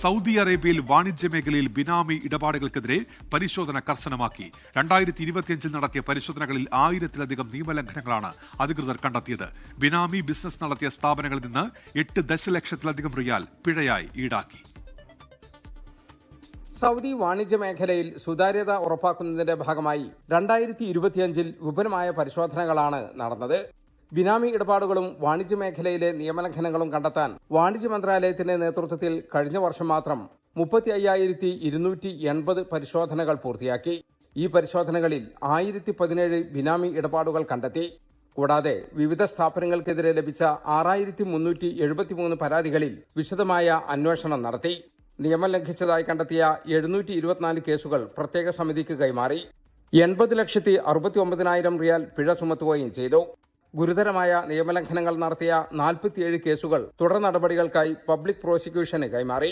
Saudi അറേബ്യയിൽ വാണിജ്യ മേഖലയിൽ ബിനാമി ഇടപാടുകൾക്കെതിരെ പരിശോധന കർശനമാക്കി. 2025 നടത്തിയ പരിശോധനകളിൽ 1000-ലധികം നിയമലംഘനങ്ങളാണ് അധികൃതർ കണ്ടെത്തിയത്. ബിനാമി ബിസിനസ് നടത്തിയ സ്ഥാപനങ്ങളിൽ നിന്ന് 8 ദശലക്ഷത്തിലധികം റിയാൽ പിഴയായി ഈടാക്കി. സൗദി വാണിജ്യ മേഖലയിൽ സുതാര്യത ഉറപ്പാക്കുന്നതിന്റെ ഭാഗമായി 2025 വിപുലമായ പരിശോധനകളാണ് നടന്നത്. ബിനാമി ഇടപാടുകളും വാണിജ്യ മേഖലയിലെ നിയമലംഘനങ്ങളും കണ്ടെത്താൻ വാണിജ്യ മന്ത്രാലയത്തിന്റെ നേതൃത്വത്തിൽ കഴിഞ്ഞ വർഷം മാത്രം 35,280 പരിശോധനകൾ പൂർത്തിയാക്കി. ഈ പരിശോധനകളിൽ 1017 ബിനാമി ഇടപാടുകൾ കണ്ടെത്തി. കൂടാതെ വിവിധ സ്ഥാപനങ്ങൾക്കെതിരെ ലഭിച്ച 6,373 പരാതികളിൽ വിശദമായ അന്വേഷണം നടത്തി. നിയമം ലംഘിച്ചതായി കണ്ടെത്തിയ 724 കേസുകൾ പ്രത്യേക സമിതിക്ക് കൈമാറി. 80,69,000 റിയാൽ പിഴ ചുമത്തുകയും ചെയ്തു. ഗുരുതരമായ നിയമലംഘനങ്ങൾ നടത്തിയ 47 കേസുകൾ തുടർ നടപടികൾക്കായി പബ്ലിക് പ്രോസിക്യൂഷന് കൈമാറി.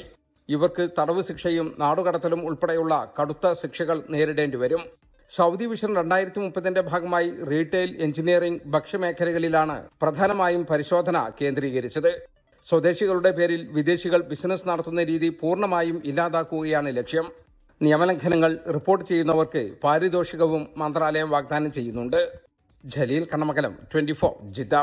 ഇവർക്ക് തടവ് ശിക്ഷയും നാടുകടത്തലും ഉൾപ്പെടെയുള്ള കടുത്ത ശിക്ഷകൾ നേരിടേണ്ടി വരും. സൗദി വിഷൻ 2030ന്റെ ഭാഗമായി റീറ്റെയിൽ, എഞ്ചിനീയറിംഗ്, ഭക്ഷ്യമേഖലകളിലാണ് പ്രധാനമായും പരിശോധന കേന്ദ്രീകരിച്ചത്. സ്വദേശികളുടെ പേരിൽ വിദേശികൾ ബിസിനസ് നടത്തുന്ന രീതി പൂർണ്ണമായും ഇല്ലാതാക്കുകയാണ് ലക്ഷ്യം. നിയമലംഘനങ്ങൾ റിപ്പോർട്ട് ചെയ്യുന്നവർക്ക് പാരിതോഷികവും മന്ത്രാലയം വാഗ്ദാനം ചെയ്യുന്നുണ്ട്. ജലീൽ കണ്ണമംഗലം, 24 ജിദ്ദ.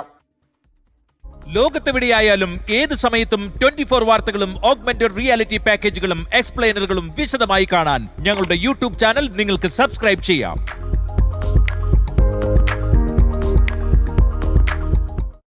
ലോകത്തെവിടെയായാലും ഏത് സമയത്തും 24 വാർത്തകളും ഓഗ്മെന്റഡ് റിയാലിറ്റി പാക്കേജുകളും എക്സ്പ്ലെയിനറുകളും വിശദമായി കാണാൻ ഞങ്ങളുടെ യൂട്യൂബ് ചാനൽ നിങ്ങൾക്ക് സബ്സ്ക്രൈബ് ചെയ്യാം.